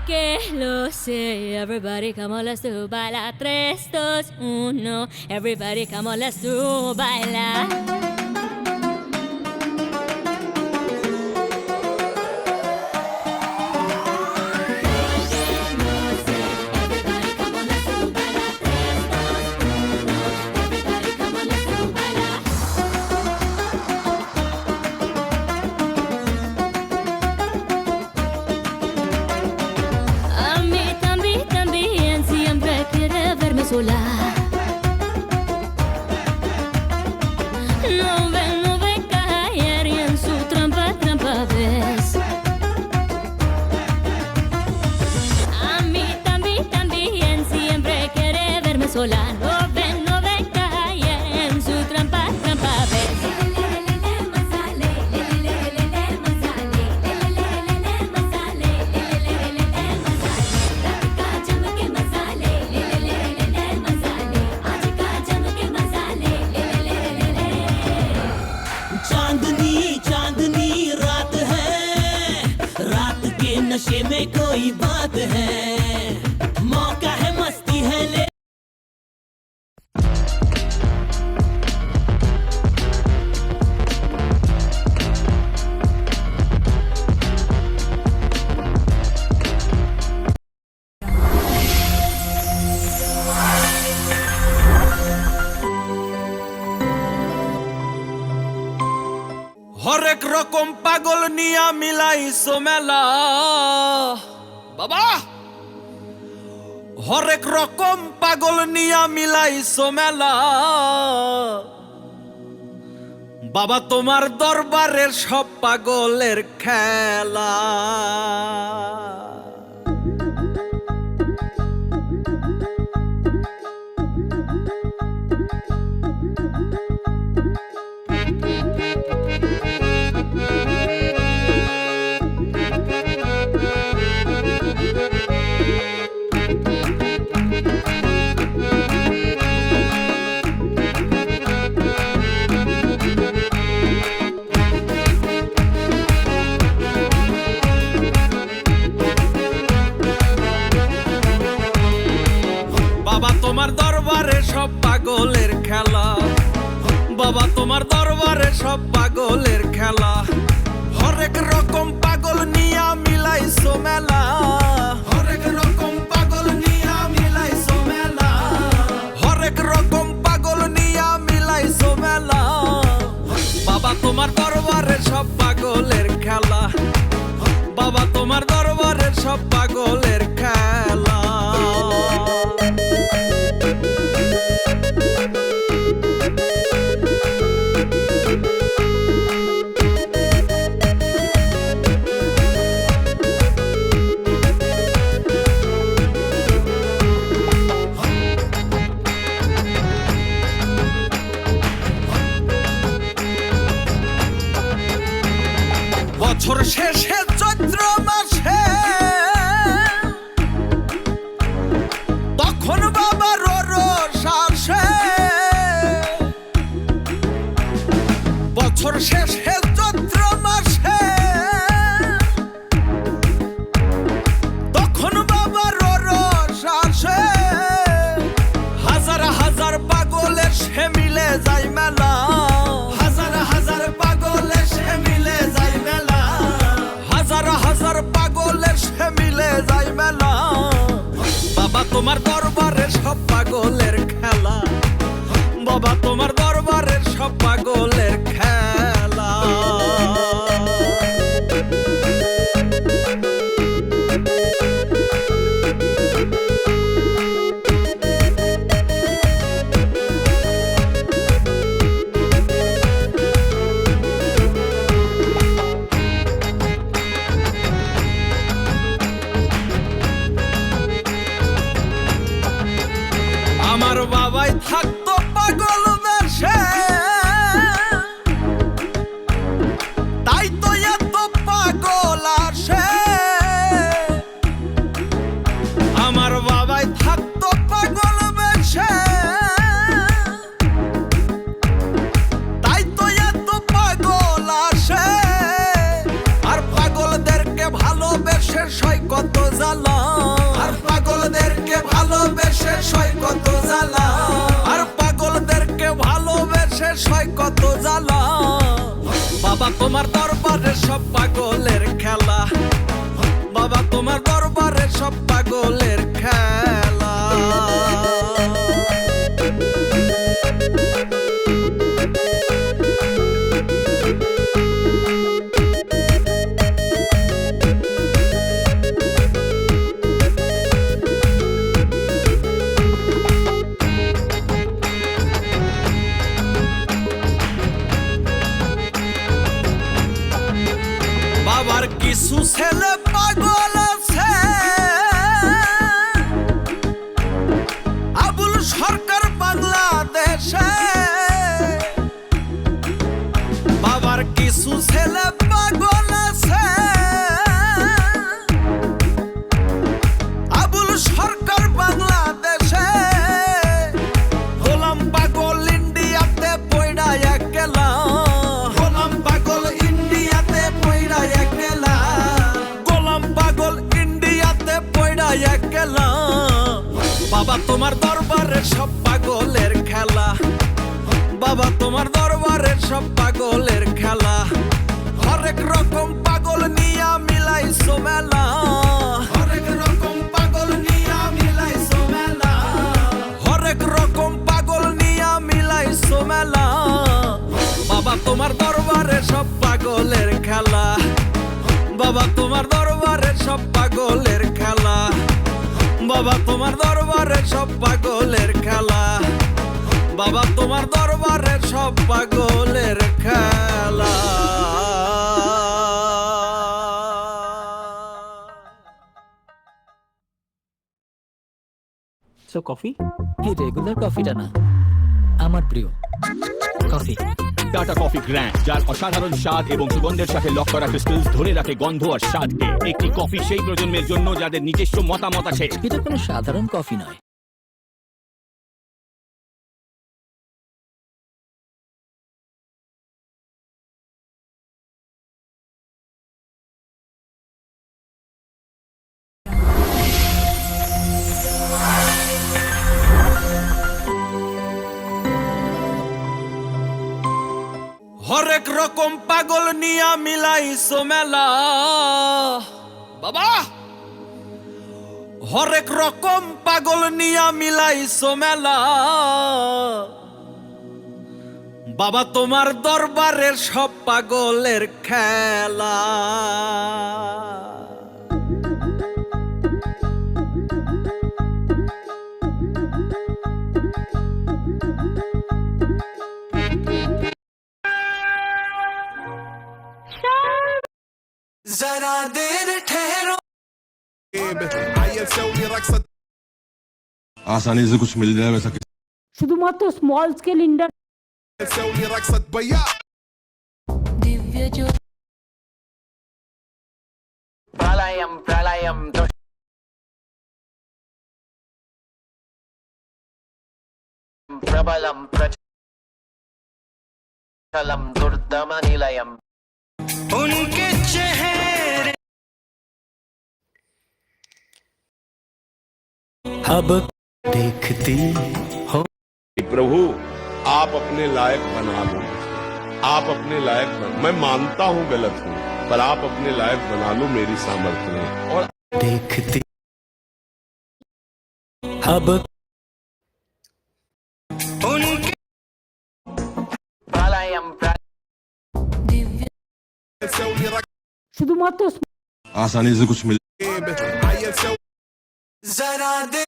que lo sé. Everybody come on, let's do baila. 3, 2, 1. Everybody come on, let's do baila. Sola. No ve caer y en su trampa ves. A mí también siempre quiere verme sola. No ve caer en su trampa ves. नशे में कोई बात है मौका है मस्ती है ले হরেক রকম পাগল নিয়া মিলাইছো মেলা বাবা হরেক রকম পাগল নিয়া মিলাইছো মেলা বাবা তোমার দরবারের সব পাগলের খেলা তোমার দরবারে সব পাগলের খেলা বাবা তোমার দরবারে সব পাগলের খেলা হরেক রকম পাগল নিয়া মিলাইছো মেলা হরেক রকম পাগল নিয়া মিলাইছো মেলা হরেক রকম পাগল নিয়া মিলাইছো মেলা বাবা তোমার দরবারে সব পাগলের খেলা বাবা তোমার দরবারে সব পাগলের খেলা বছর শেষে চৈত্র মাসে তখন বাবার রোষ আসে বছর শেষে চৈত্র মাসে তখন বাবার রোষ আসে হাজার হাজার পাগলের সে মিলে যায় মেলা হাজার হাজার পাগলের সে মিলে যায় মেলা হাজার হাজার পাগলের সে মিলে যায় মেলা বাবা তোমার দরবারে সব পাগলের খেলা বাবা তোমার দরবারে সব পাগলের খেলা আমার বাবাই থাকতো পাগল বেশে জ্বালা আর পাগলদেরকে ভালোবেসে সয় কত জ্বালা আর পাগলদেরকে ভালোবেসে সয় কত জ্বালা বাবা তোমার দরবারে সব পাগলের খেলা বাবা তোমার দরবারে সব পাগলের খেলা বাবার কিছু ছেলে পাগল আছে আবুল সরকার বাংলাদেশে বাবার কিছু ছেলে পাগল আছে আবুল সরকার বাংলাদেশে গোলাম পাগল ইন্ডিয়াতে পয়ডা একলা গোলাম পাগল ইন্ডিয়াতে পয়ডা একলা গোলাম পাগল ইন্ডিয়াতে পয়ডা একলা বাবা তোমার দরবারে সব পাগলের খেলা বাবা তোমার দরবারে সব পাগলের খেলা হরেক রকম পাগল নিয়া মিলাইছো মেলা হরেক রকম পাগল নিয়া মিলাইছো মেলা হরেক রকম পাগল নিয়া মিলাইছো মেলা বাবা তোমার দরবারে সব পাগলের খেলা বাবা তোমার দরবারে সব পাগলের খেলা বাবা তোমার দরবারে সব পাগলের খেলা বাবা তোমার দরবারে সব পাগলের খেলা সো কফি এই রেগুলার কফিটা না আমার প্রিয় কফি টাটা কফি গ্র্যান্ড যার অসাধারণ স্বাদ এবং সুগন্ধের সাথে লক করা ক্রিস্টালস ধরে রাখে গন্ধ আর স্বাদকে একটি কফি সেই প্রজন্মের জন্য যাদের নিজস্ব মতামত আছে এটা কোনো সাধারণ কফি নয় হরেক রকম পাগল নিয়া মিলাইছো মেলা বাবা হরেক রকম পাগল নিয়া মিলাইছো মেলা বাবা তোমার দরবারের সব পাগলের খেলা जरा देर ठहरो आसानी से कुछ मिल जाए वैसा শুধুমাত্র স্মল স্কেল प्रलयं प्रलयं प्रबलं प्रचलं दुर्दमनिलयम् उनके चेहरे अब देखती हो प्रभु आप अपने लायक बना लो आप अपने लायक मैं मानता हूँ गलत हूँ पर आप अपने लायक बना लो मेरी सामर्थ्य में और देखती अब उनके प्रलयं শুধুমাত্র आसानी से कुछ मिल जरा दे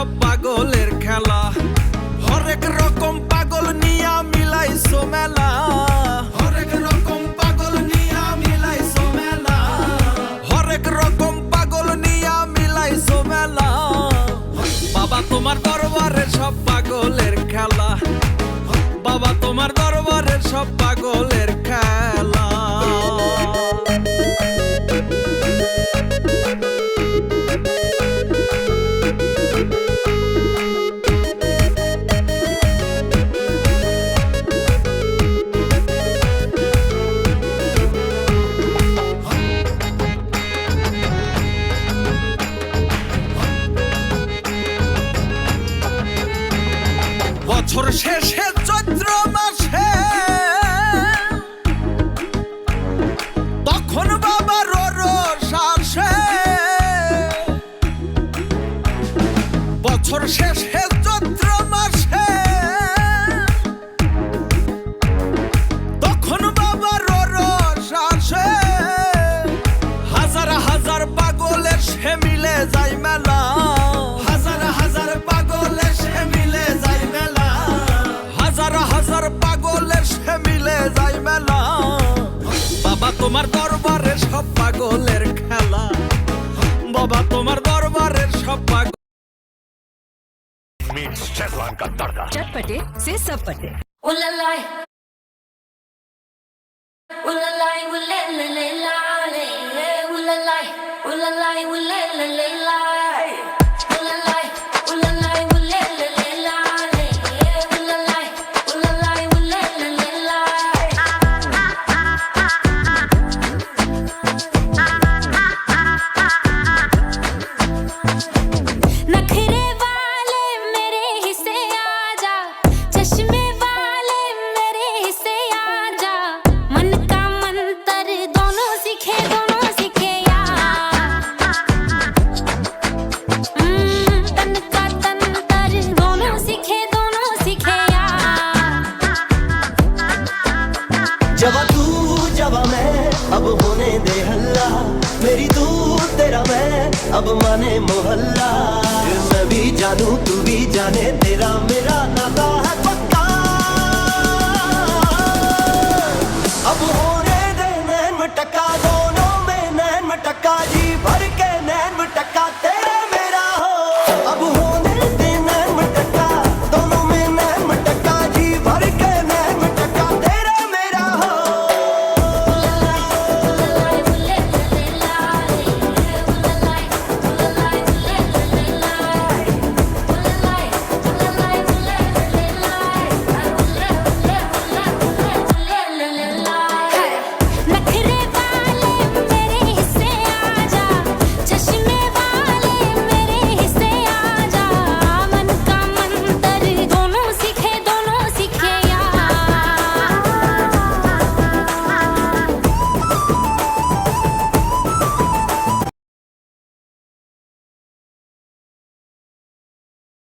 সব পাগলের খেলা হরেক রকম পাগল নিয়া মিলাইছো মেলা হরেক রকম পাগল নিয়া মিলাইছো মেলা হরেক রকম পাগল নিয়া মিলাইছো মেলা বাবা তোমার দরবারে সব পাগলের খেলা বাবা তোমার দরবারে সব পাগলের খেলা বছর শেষে চৈত্র মাসে তখন বাবার শ্বাসে বছর শেষে চৈত্র মাসে তখন বাবার শ্বাসে হাজার হাজার পাগলের সে মিলে যায় মেলা হাজার হাজার পাগলের সে মিলে যায় মেলা হাজার হাজার পাগলের সে মিলে যায় মেলা বাবা তোমার দরবারের সব পাগলের খেলা বাবা তোমার দরবারের সব পাগল चटपटे से सब पटे Ulalai. Ulalai, ulalai, ulalai, ulalai, ulalai. Ulalai, ulalai, ulalai, ulalai, ulalai, ulalai. नखरे वाले मेरे हिस्से आजा चश्मे वाले मेरे हिस्से आजा मन का मंतर दोनों सीखे यार तन का तंतर दोनों सीखे यार जवा तू जवा मैं अब होने दे हल्ला मेरी तू तेरा मैं अब माने मोहल्ला मैं भी जानू तू भी जाने तेरा मेरा